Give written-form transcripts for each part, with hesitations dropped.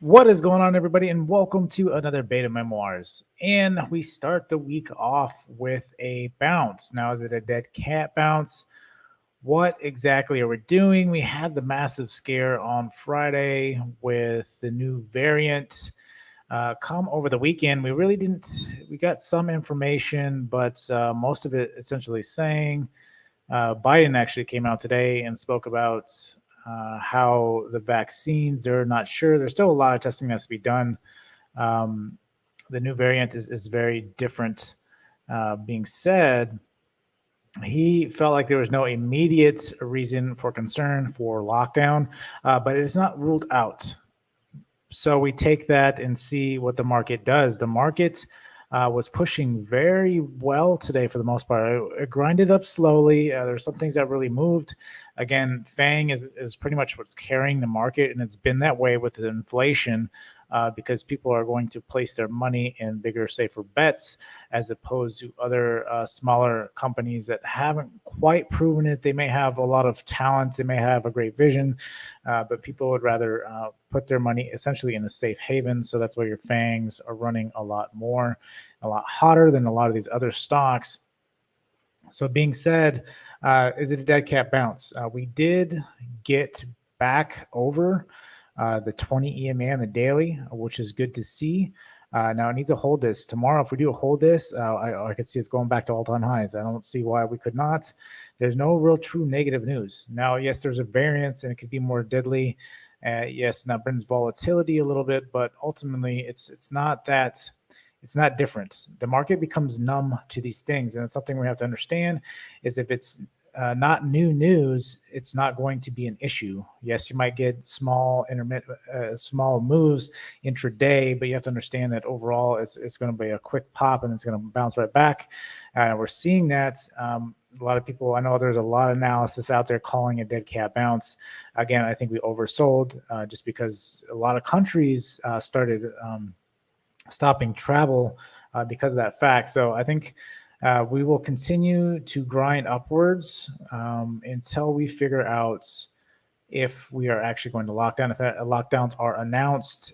What is going on, everybody, and welcome to another Beta Memoirs. And we start the week off with a bounce. Now, is it a dead cat bounce? What exactly are we doing? We had the massive scare on Friday with the new variant come over the weekend. We really didn't, we got some information, but most of it essentially saying Biden actually came out today and spoke about how the vaccines, they're not sure. There's still a lot of testing that has to be done. Um, the new variant is very different. Being said, he felt like there was no immediate reason for concern for lockdown, but it is not ruled out. So we take that and see what the market does. The market was pushing very well today for the most part. It grinded up slowly. There's some things that really moved. Again, FANG is pretty much what's carrying the market, and it's been that way with the inflation because people are going to place their money in bigger, safer bets as opposed to other smaller companies that haven't quite proven it. They may have a lot of talent, they may have a great vision, but people would rather put their money essentially in a safe haven. So that's why your FANGs are running a lot more, a lot hotter than a lot of these other stocks. So, being said, is it a dead cat bounce? We did get back over the 20 EMA on the daily, which is good to see. Now it needs to hold this tomorrow. If we do hold this, I could see it's going back to all-time highs. I don't see why we could not. There's no real true negative news. Now, yes, there's a variance and it could be more deadly. Yes, and that brings volatility a little bit, but ultimately, it's not that. It's not different. The market becomes numb to these things, and it's something we have to understand. Is if it's not new news, it's not going to be an issue. Yes, you might get small intermittent, small moves intraday, but you have to understand that overall, it's going to be a quick pop and it's going to bounce right back. We're seeing that. A lot of people, I know there's a lot of analysis out there calling a dead cat bounce. Again, I think we oversold just because a lot of countries started stopping travel because of that fact. So I think we will continue to grind upwards until we figure out if we are actually going to lockdown. If lockdowns are announced,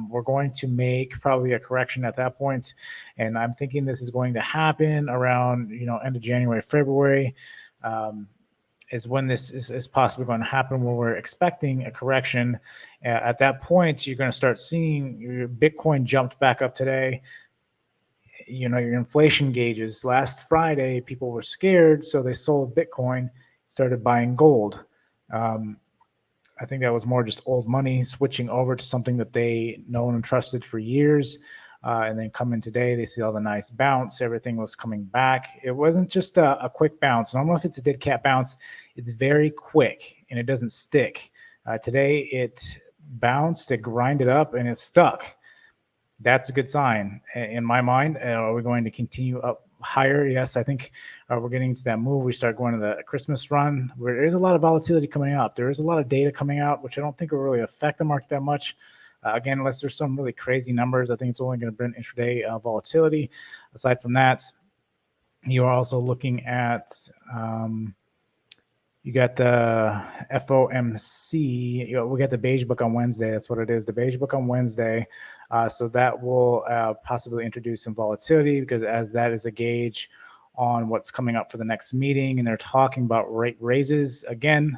we're going to make probably a correction at that point. And I'm thinking this is going to happen around end of January, February. Is when this is possibly going to happen, where we're expecting a correction. At that point, you're going to start seeing your Bitcoin jumped back up today. Your inflation gauges. Last Friday, people were scared, so they sold Bitcoin, started buying gold. I think that was more just old money switching over to something that they known and trusted for years. And then come in today, they see all the nice bounce. Everything was coming back. It wasn't just a quick bounce. I don't know if it's a dead cat bounce. It's very quick and it doesn't stick. Today, it bounced, it grinded up, and it stuck. That's a good sign in my mind. Are we going to continue up higher? Yes, I think we're getting to that move. We start going to the Christmas run where there is a lot of volatility coming up. There is a lot of data coming out, which I don't think will really affect the market that much. Again, unless there's some really crazy numbers, I think it's only going to bring intraday volatility. Aside from that, you are also looking at you got the FOMC. We got the beige book on Wednesday. That's what it is, the beige book on Wednesday. So that will possibly introduce some volatility because as that is a gauge on what's coming up for the next meeting, and they're talking about rate raises again.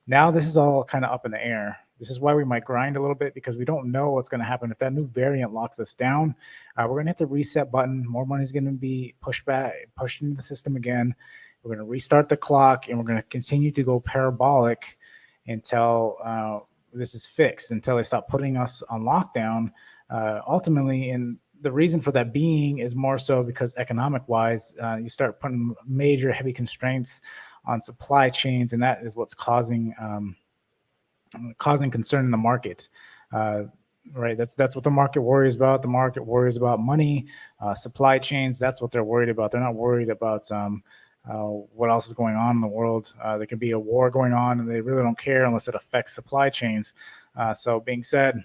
Now this is all kind of up in the air. This is why we might grind a little bit because we don't know what's going to happen. If that new variant locks us down, we're going to hit the reset button. More money is going to be pushed into the system again. We're going to restart the clock, and we're going to continue to go parabolic until this is fixed, until they stop putting us on lockdown. Ultimately, and the reason for that being is more so because economic-wise, you start putting major heavy constraints on supply chains, and that is what's causing concern in the market. Right, that's what the market worries about. The market worries about money, supply chains. That's what they're worried about. They're not worried about what else is going on in the world. There could be a war going on, and they really don't care unless it affects supply chains. So, being said,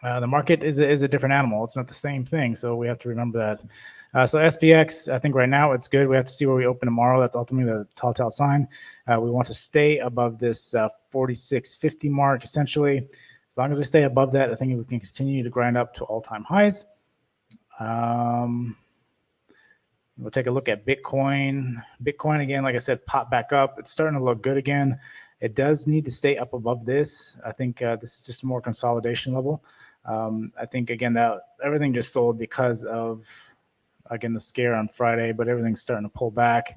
the market is a different animal. It's not the same thing. So we have to remember that. So SPX, I think right now it's good. We have to see where we open tomorrow. That's ultimately the telltale sign. We want to stay above this 46.50 mark, essentially. As long as we stay above that, I think we can continue to grind up to all-time highs. We'll take a look at Bitcoin. Bitcoin, again, like I said, popped back up. It's starting to look good again. It does need to stay up above this. I think this is just a more consolidation level. I think, again, that everything just sold because of, again, the scare on Friday, but everything's starting to pull back.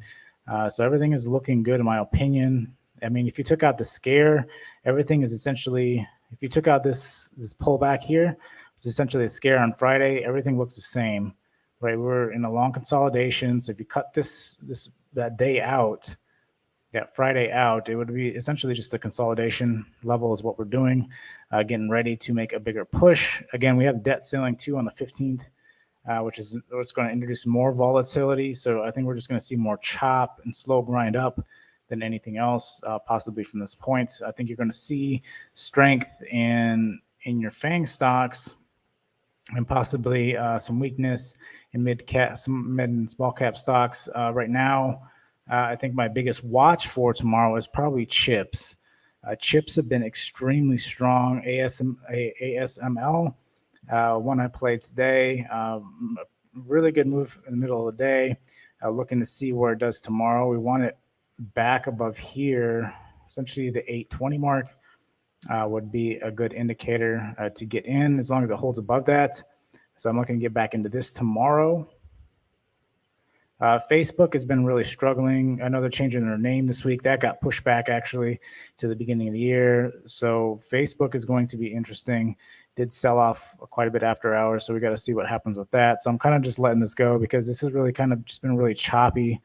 So everything is looking good, in my opinion. I mean, if you took out the scare, everything is essentially, if you took out this pullback here, which is essentially a scare on Friday, everything looks the same. Right, we're in a long consolidation. So if you cut that day out, that Friday out, it would be essentially just a consolidation level is what we're doing, getting ready to make a bigger push. Again, we have debt ceiling 2 on the 15th, which is what's going to introduce more volatility. So I think we're just going to see more chop and slow grind up than anything else, possibly from this point. I think you're going to see strength in your FANG stocks and possibly some weakness in mid and small cap stocks. Right now, I think my biggest watch for tomorrow is probably chips. Chips have been extremely strong. ASML, one I played today, really good move in the middle of the day. Looking to see where it does tomorrow. We want it back above here, essentially the 820 mark. Would be a good indicator to get in as long as it holds above that. So I'm looking to get back into this tomorrow. Facebook has been really struggling. I know they're changing their name this week. That got pushed back actually to the beginning of the year. So Facebook is going to be interesting. Did sell off quite a bit after hours, so we got to see what happens with that. So I'm kind of just letting this go because this has really kind of just been really choppy.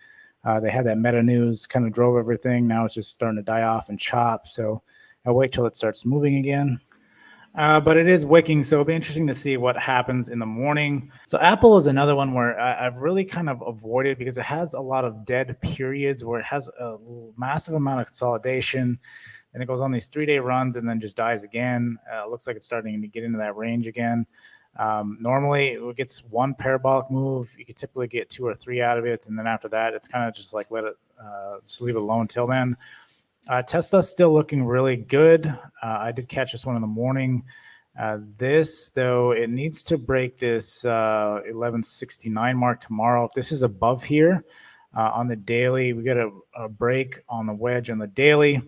They had that meta news kind of drove everything. Now it's just starting to die off and chop. So I'll wait till it starts moving again. But it is wicking, so it'll be interesting to see what happens in the morning. So Apple is another one where I've really kind of avoided because it has a lot of dead periods where it has a massive amount of consolidation, and it goes on these 3-day runs and then just dies again. Looks like it's starting to get into that range again. Normally, it gets one parabolic move. You could typically get 2 or 3 out of it, and then after that, it's kind of just like let it just leave it alone till then. Tesla's still looking really good. I did catch this one in the morning. This, though, it needs to break this 1169 mark tomorrow. If this is above here on the daily, we get a break on the wedge on the daily,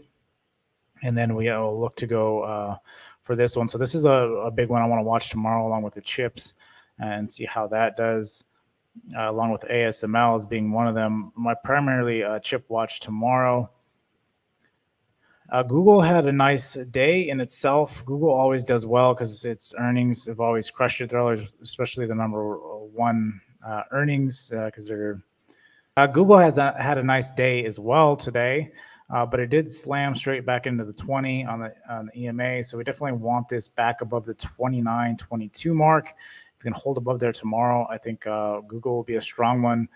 and then we will look to go for this one. So this is a big one I want to watch tomorrow along with the chips and see how that does. Along with ASML as being one of them. My primarily chip watch tomorrow. Google had a nice day in itself. Google always does well because its earnings have always crushed it. They're always, especially the number one earnings, because they're. Google has had a nice day as well today, but it did slam straight back into the 20 on the EMA. So we definitely want this back above the 29.22 mark. If we can hold above there tomorrow, I think Google will be a strong one.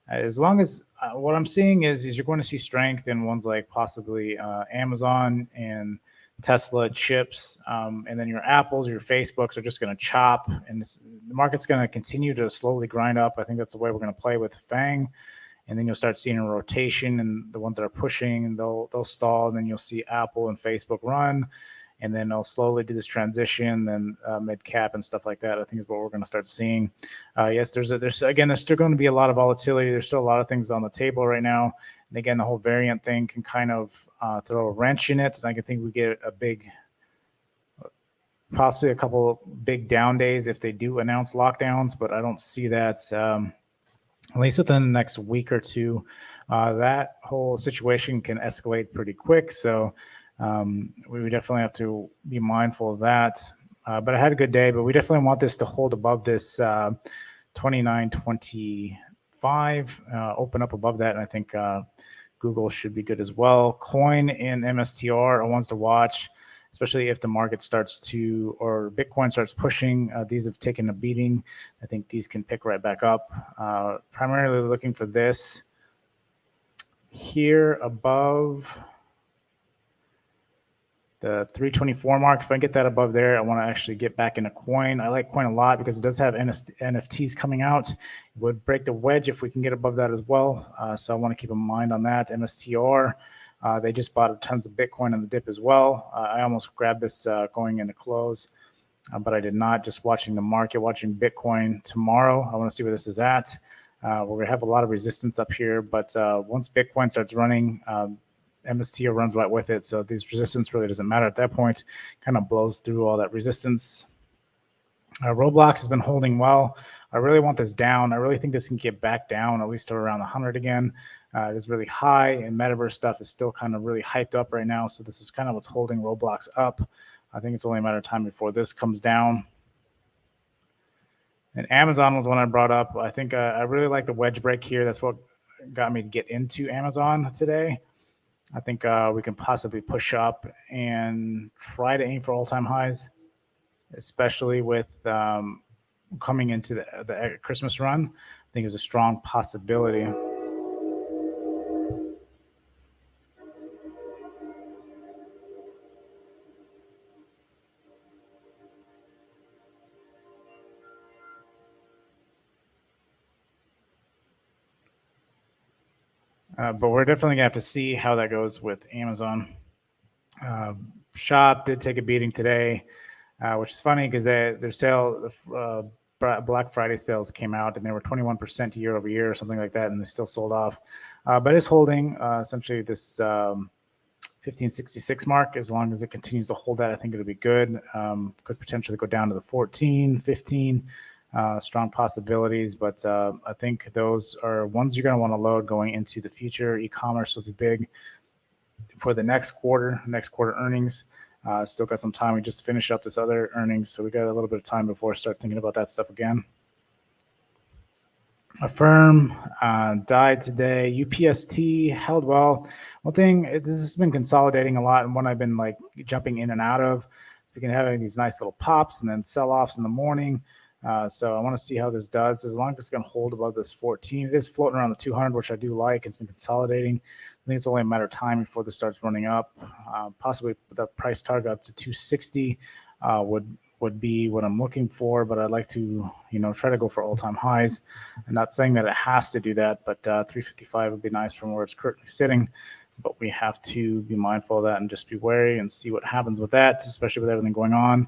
As long as what I'm seeing is you're going to see strength in ones like possibly Amazon and Tesla chips, and then your Apples, your Facebooks are just going to chop, and the market's going to continue to slowly grind up. I think that's the way we're going to play with FANG, and then you'll start seeing a rotation, and the ones that are pushing, they'll stall, and then you'll see Apple and Facebook run, and then they'll slowly do this transition, then mid cap and stuff like that. I think is what we're going to start seeing. Yes, there's still going to be a lot of volatility. There's still a lot of things on the table right now. And again, the whole variant thing can kind of throw a wrench in it. And I think we get possibly a couple big down days if they do announce lockdowns, but I don't see that at least within the next week or two. That whole situation can escalate pretty quick. So we definitely have to be mindful of that. But I had a good day, but we definitely want this to hold above this 29.25, open up above that. And I think Google should be good as well. Coin and MSTR are ones to watch, especially if the market starts to, or Bitcoin starts pushing. These have taken a beating. I think these can pick right back up. Primarily looking for this here above the 324 mark. If I get that above there, I want to actually get back into coin. I like coin a lot because it does have NFTs coming out. It would break the wedge if we can get above that as well. So I want to keep in mind on that. MSTR, They just bought tons of Bitcoin on the dip as well. I almost grabbed this going into close, but I did not. Just watching the market, watching Bitcoin tomorrow. I want to see where this is at. We're going to have a lot of resistance up here, but once Bitcoin starts running, MSTR runs right with it. So this resistance really doesn't matter at that point. Kind of blows through all that resistance. Roblox has been holding well. I really want this down. I really think this can get back down at least to around 100 again. It is really high, and metaverse stuff is still kind of really hyped up right now. So this is kind of what's holding Roblox up. I think it's only a matter of time before this comes down. And Amazon was one I brought up. I think I really like the wedge break here. That's what got me to get into Amazon today. I think we can possibly push up and try to aim for all-time highs, especially with coming into the Christmas run. I think it's a strong possibility. But we're definitely gonna have to see how that goes with Amazon. Shop did take a beating today, which is funny because their sale, Black Friday sales came out and they were 21% year over year or something like that, and they still sold off. But it's holding essentially this 1566 mark. As long as it continues to hold that, I think it'll be good. Could potentially go down to the 14, 15. Strong possibilities, but I think those are ones you're going to want to load going into the future. E-commerce will be big for the next quarter earnings. Still got some time. We just finished up this other earnings, so we got a little bit of time before I start thinking about that stuff again. Affirm died today. UPST held well. One thing, this has been consolidating a lot, and one I've been like jumping in and out of. It's been having these nice little pops and then sell-offs in the morning. So I want to see how this does. As long as it's going to hold above this 14, it is floating around the 200, which I do like. It's been consolidating. I think it's only a matter of time before this starts running up. Possibly the price target up to 260 would be what I'm looking for, but I'd like to, try to go for all-time highs. I'm not saying that it has to do that, but 355 would be nice from where it's currently sitting. But we have to be mindful of that and just be wary and see what happens with that, especially with everything going on.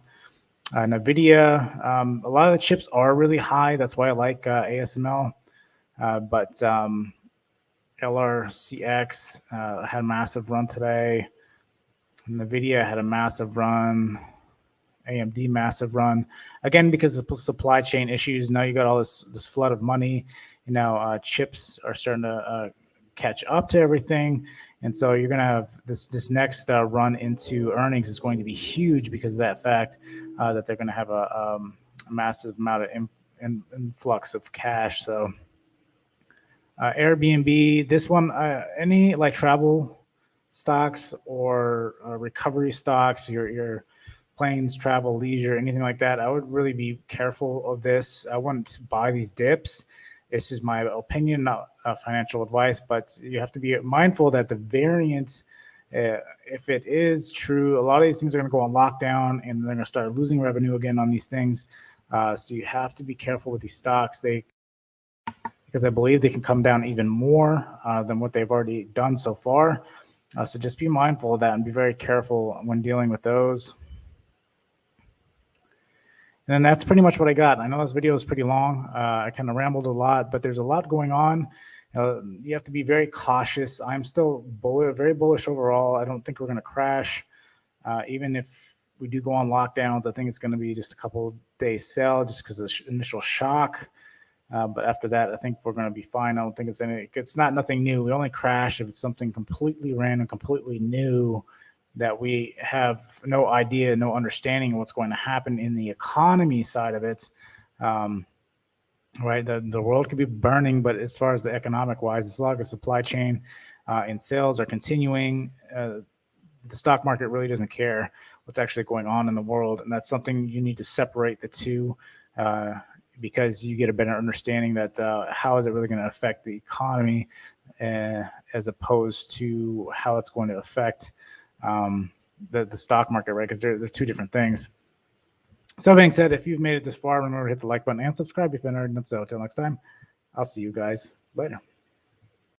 Nvidia, a lot of the chips are really high. That's why I like ASML. But LRCX had a massive run today. Nvidia had a massive run. AMD massive run. Again, because of supply chain issues, now you got all this flood of money. Chips are starting to catch up to everything. And so you're going to have this next run into earnings is going to be huge because of that fact that they're going to have a massive amount of influx of cash. So Airbnb, this one, any like travel stocks or recovery stocks, your planes, travel, leisure, anything like that, I would really be careful of this. I wouldn't buy these dips. This is my opinion, not financial advice, but you have to be mindful that the variant, if it is true, a lot of these things are going to go on lockdown and they're going to start losing revenue again on these things. So you have to be careful with these stocks. Because I believe they can come down even more than what they've already done so far. So just be mindful of that and be very careful when dealing with those. And then that's pretty much what I got. I know this video is pretty long. I kind of rambled a lot, but there's a lot going on. You have to be very cautious. I'm still very bullish overall. I don't think we're going to crash. Even if we do go on lockdowns, I think it's going to be just a couple days sell just because of the initial shock. But after that, I think we're going to be fine. I don't think it's nothing new. We only crash if it's something completely random, completely new, that we have no idea, no understanding of what's going to happen in the economy side of it. Right, the world could be burning, but as far as the economic wise, as long as supply chain and sales are continuing, the stock market really doesn't care what's actually going on in the world, and that's something you need to separate the two, because you get a better understanding that how is it really going to affect the economy, as opposed to how it's going to affect the stock market, right? Because they're two different things. So that being said, if you've made it this far, remember to hit the like button and subscribe if you're not already done so. Until next time, I'll see you guys later.